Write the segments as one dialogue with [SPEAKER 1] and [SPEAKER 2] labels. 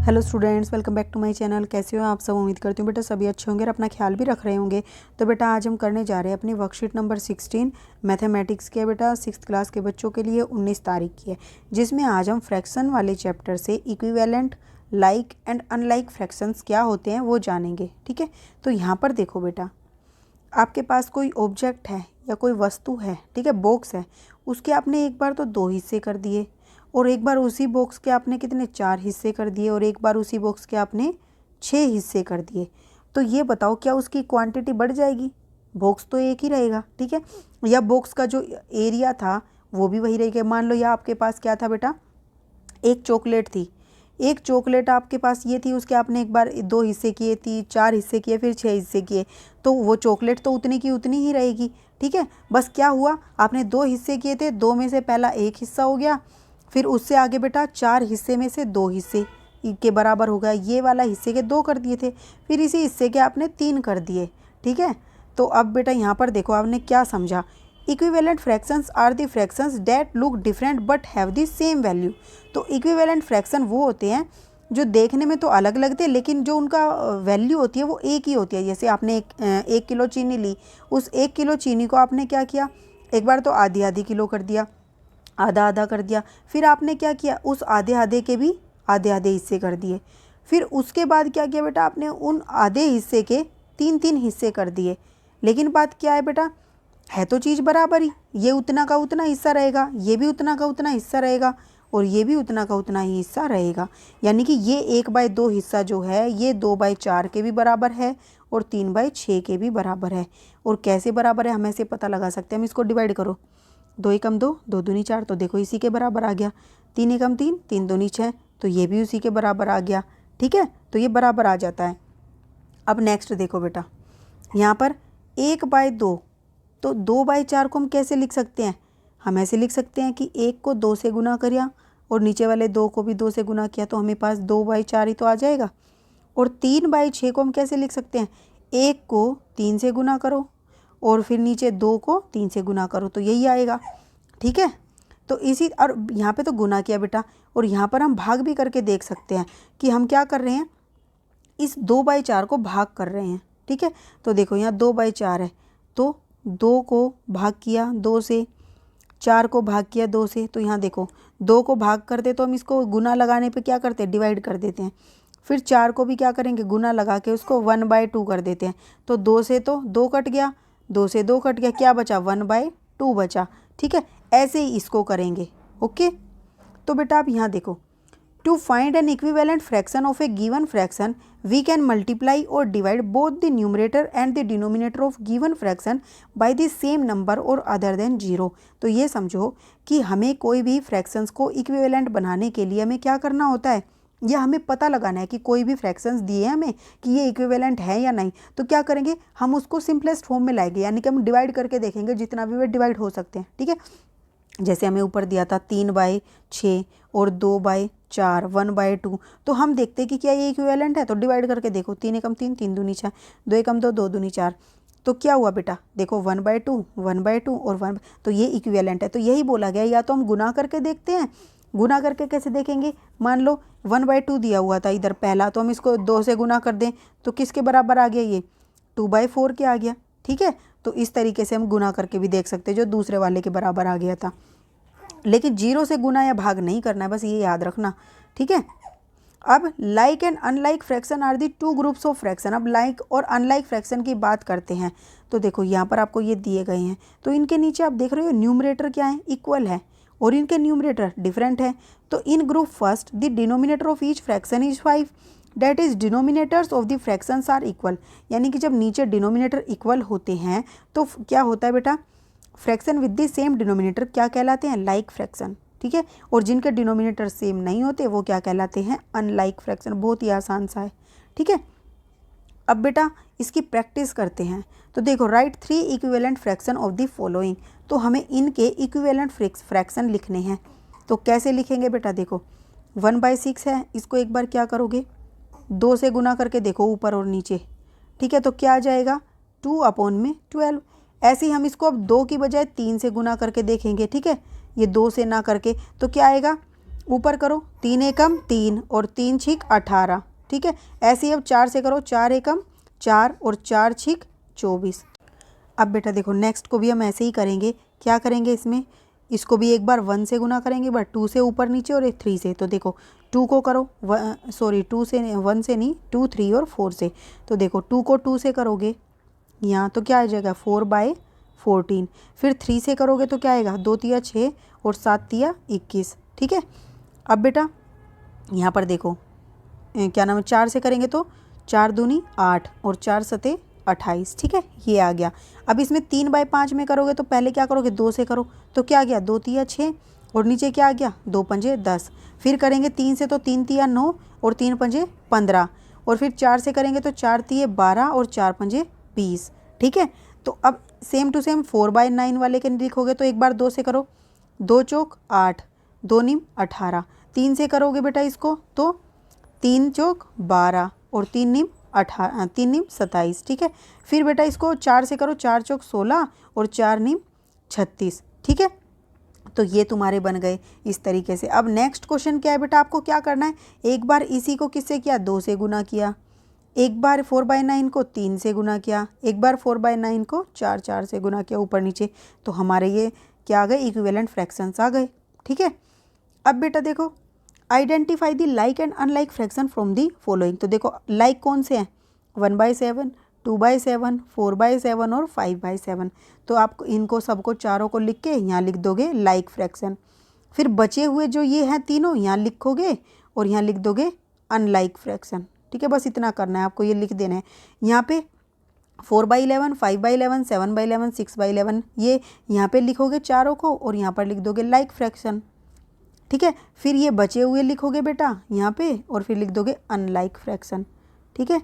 [SPEAKER 1] Hello students, welcome back to my channel. कैसे हो आप सब? उम्मीद करती हूँ बेटा सभी अच्छे होंगे और अपना ख्याल भी रख रहे होंगे। तो बेटा आज हम करने जा रहे हैं अपनी वर्कशीट नंबर 16 मैथमेटिक्स के बेटा 6th क्लास के बच्चों के लिए 19 तारीख की है, जिसमें आज हम फ्रैक्शन वाले चैप्टर से equivalent, like and unlike fractions क्या होते हैं वो जानेंगे। ठीक है, तो यहाँ पर देखो बेटा, आपके पास कोई ऑब्जेक्ट है या कोई वस्तु है, ठीक है, बॉक्स है, उसके आपने एक बार तो 2 हिस्से कर दिए और एक बार उसी बॉक्स के आपने कितने 4 हिस्से कर दिए और एक बार उसी बॉक्स के आपने 6 हिस्से कर दिए। तो ये बताओ क्या उसकी क्वांटिटी बढ़ जाएगी? बॉक्स तो एक ही रहेगा, ठीक है, या बॉक्स का जो एरिया था वो भी वही रहेगा। मान लो या आपके पास क्या था बेटा, एक चॉकलेट थी, एक चॉकलेट आपके पास ये थी, उसके आपने एक बार 2 हिस्से किए, 4 हिस्से किए, फिर 6 हिस्से किए, तो वो चॉकलेट तो उतनी की उतनी ही रहेगी। ठीक है, बस क्या हुआ, आपने 2 हिस्से किए थे, 2 में से पहला एक हिस्सा हो गया, फिर उससे आगे बेटा 4 हिस्से में से 2 हिस्से के बराबर हो गया, ये वाला हिस्से के 2 कर दिए थे, फिर इसी हिस्से के आपने 3 कर दिए। ठीक है, तो अब बेटा यहाँ पर देखो आपने क्या समझा, equivalent fractions are the fractions that look different but have the same value. तो इक्विवेलेंट फ्रैक्शन वो होते हैं जो देखने में तो अलग लगते हैं लेकिन जो उनका वैल्यू होती है वो एक ही होती है। जैसे आपने एक किलो चीनी ली, उस 1 किलो चीनी को आपने क्या किया, एक बार तो आधी आधी किलो कर दिया, आधा आधा कर दिया, फिर आपने क्या किया, उस आधे आधे के भी आधे आधे हिस्से कर दिए, फिर उसके बाद क्या किया बेटा, आपने उन आधे हिस्से के 3 हिस्से कर दिए। लेकिन बात क्या है बेटा, है तो चीज़ बराबर ही, ये उतना का उतना हिस्सा रहेगा, ये भी उतना का उतना हिस्सा रहेगा और ये भी उतना का उतना ही हिस्सा रहेगा। यानी कि ये 1/2 हिस्सा जो है ये 2/4 के भी बराबर है और 3/6 के भी बराबर है। और कैसे बराबर है हम ऐसे पता लगा सकते हैं, हम इसको डिवाइड करो, 2 एकम 2, 2 दूनी 4, तो देखो इसी के बराबर आ गया, 3 एकम 3, 3 दूनी 6, तो ये भी उसी के बराबर आ गया। ठीक है, तो ये बराबर आ जाता है। अब नेक्स्ट देखो बेटा, यहाँ पर 1/2, तो 2/4 को हम कैसे लिख सकते हैं, हम ऐसे लिख सकते हैं कि 1 को 2 से गुना किया और नीचे वाले 2 को भी 2 से गुना किया, तो हमें पास 2/4 ही तो आ जाएगा। और 3/6 को हम कैसे लिख सकते हैं, 1 को 3 से गुना करो और फिर नीचे 2 को 3 से गुना करो, तो यही आएगा। ठीक है, तो इसी, और यहाँ पे तो गुना किया बेटा, और यहाँ पर हम भाग भी करके देख सकते हैं कि हम क्या कर रहे हैं, इस 2/4 को भाग कर रहे हैं। ठीक है, तो देखो यहाँ 2/4 है, तो 2 को भाग किया 2 से, 4 को भाग किया 2 से, तो यहाँ देखो 2 को भाग करते तो हम इसको गुना लगाने पे क्या करते हैं, डिवाइड कर देते हैं। फिर 4 को भी क्या करेंगे, गुना लगा के उसको 1/2 कर देते हैं। तो 2 से तो 2 कट गया, 2 से 2 कट गया, क्या बचा, 1/2 बचा। ठीक है, ऐसे ही इसको करेंगे। ओके, तो बेटा आप यहाँ देखो, to find an equivalent fraction of a given fraction we can multiply और divide both the numerator and the denominator of given fraction by the same number और अदर देन 0। तो ये समझो कि हमें कोई भी फ्रैक्शंस को इक्विवेलेंट बनाने के लिए हमें क्या करना होता है, या हमें पता लगाना है कि कोई भी फ्रैक्शंस दिए हैं हमें कि ये इक्विवेलेंट है या नहीं, तो क्या करेंगे, हम उसको सिंपलेस्ट फॉर्म में लाएंगे, यानी कि हम डिवाइड करके देखेंगे जितना भी वे डिवाइड हो सकते हैं। ठीक है, जैसे हमें ऊपर दिया था 3/6 और 2/4, 1/2, तो हम देखते हैं कि क्या ये इक्विवेलेंट है, तो डिवाइड करके देखो, 3 एकम 3, 3 दूनी 6, 2 एकम 2, 2 दूनी 4, तो क्या हुआ बेटा, देखो 1/2, 1/2 और 1, तो ये इक्विवेलेंट है। तो यही बोला गया, या तो हम गुना करके देखते हैं, गुना करके कैसे देखेंगे, मान लो 1/2 दिया हुआ था इधर पहला, तो हम इसको 2 से गुना कर दें तो किसके बराबर आ गया, ये 2/4 के आ गया। ठीक है, तो इस तरीके से हम गुना करके भी देख सकते हैं, जो दूसरे वाले के बराबर आ गया था। लेकिन 0 से गुना या भाग नहीं करना है, बस ये याद रखना। ठीक है, अब like and unlike fraction are the 2 groups of fraction. अब लाइक और अनलाइक फ्रैक्शन की बात करते हैं, तो देखो यहाँ पर आपको ये दिए गए हैं, तो इनके नीचे आप देख रहे हो न्यूमरेटर क्या है, इक्वल है, और इनके न्यूमरेटर डिफरेंट है। तो in group first the denominator of each fraction is 5, that is denominators of the fractions are equal. यानी कि जब नीचे डिनोमिनेटर इक्वल होते हैं तो क्या होता है बेटा, fraction with the same denominator क्या कहलाते हैं, लाइक फ्रैक्शन। ठीक है, और जिनके डिनोमिनेटर सेम नहीं होते वो क्या कहलाते हैं, अनलाइक फ्रैक्शन। बहुत ही आसान सा है। ठीक है, अब बेटा इसकी प्रैक्टिस करते हैं। तो देखो, right 3 equivalent fraction of the following, तो हमें इनके इक्विवेलेंट फ्रैक्शन लिखने हैं। तो कैसे लिखेंगे बेटा, देखो 1/6 है, इसको एक बार क्या करोगे, 2 से गुना करके देखो ऊपर और नीचे। ठीक है, तो क्या आ जाएगा, 2/12। ऐसे ही हम इसको अब 2 की बजाय 3 से गुना करके देखेंगे। ठीक है, ये 2 से ना करके, तो क्या आएगा, ऊपर करो 3 एकम 3 और 3 छिक 18, ठीक है। ऐसे ही अब 4 से करो 4 एकम 4 और 4 छिक 24। अब बेटा देखो नेक्स्ट को भी हम ऐसे ही करेंगे। क्या करेंगे इसमें, इसको भी एक बार 1 से गुना करेंगे, बट 2 से ऊपर नीचे और एक 3 से। तो देखो 2 को करो 2 से 1 से नहीं 2 3 और 4 से। तो देखो 2 को 2 से करोगे यहाँ तो क्या आ जाएगा 4/14। फिर 3 से करोगे तो क्या आएगा 2 तिया 6 और 7 तिया 21, ठीक है। अब बेटा यहाँ पर देखो क्या नाम है 4 से करेंगे तो 4 दूनी 8 और 4 सते 28, ठीक है, ये आ गया। अब इसमें 3/5 में करोगे तो पहले क्या करोगे 2 से करो तो क्या आ गया 2 तिया 6 और नीचे क्या आ गया 2 पंजे 10। फिर करेंगे 3 से तो 3 तिया 9 और 3 पंजे 15 और फिर 4 से करेंगे तो 4 तिये 12 और 4 पंजे 20, ठीक है। तो अब सेम टू सेम 4/9 वाले के लिखोगे तो एक बार 2 से करो 2 चौक 8 2 नीम 18। 3 से करोगे बेटा इसको तो 3 चौक 12 और 3 नीम 27, ठीक है। फिर बेटा इसको 4 से करो 4 चौक 16 और 4 नीम 36, ठीक है। तो ये तुम्हारे बन गए इस तरीके से। अब नेक्स्ट क्वेश्चन क्या है बेटा, आपको क्या करना है, एक बार इसी को किससे किया 2 से गुना किया, एक बार 4/9 को 3 से गुना किया, एक बार 4/9 को 4 से गुना किया ऊपर नीचे। तो हमारे ये क्या आ गए इक्विवेलेंट फ्रैक्शंस आ गए, ठीक है। अब बेटा देखो identify the like and unlike fraction from the following. तो देखो लाइक कौन से हैं 1/7 2/7 4/7 और 5/7। तो आप इनको सबको चारों को लिख के यहाँ लिख दोगे लाइक फ्रैक्शन। फिर बचे हुए जो ये हैं तीनों यहाँ लिखोगे और यहाँ लिख दोगे अनलाइक फ्रैक्शन, ठीक है। बस इतना करना है आपको, ये लिख देना है यहाँ पे 4/11 5/11 7/11 6/11 ये यहाँ पे लिखोगे चारों को और यहाँ पर लिख दोगे लाइक फ्रैक्शन, ठीक है। फिर ये बचे हुए लिखोगे बेटा यहाँ पे और फिर लिख दोगे अनलाइक फ्रैक्शन, ठीक है।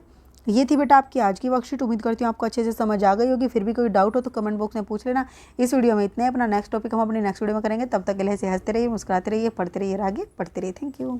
[SPEAKER 1] ये थी बेटा आपकी आज की वर्कशीट। उम्मीद करती हूँ आपको अच्छे से समझ आ गई होगी। फिर भी कोई डाउट हो तो कमेंट बॉक्स में पूछ लेना। इस वीडियो में इतना है, अपना नेक्स्ट टॉपिक हम अपने नेक्स्ट वीडियो में करेंगे। तब तक के लिए हंसते रहिए, मुस्कुराते रहिए, पढ़ते रहिए, आगे पढ़ते रहिए। Thank you.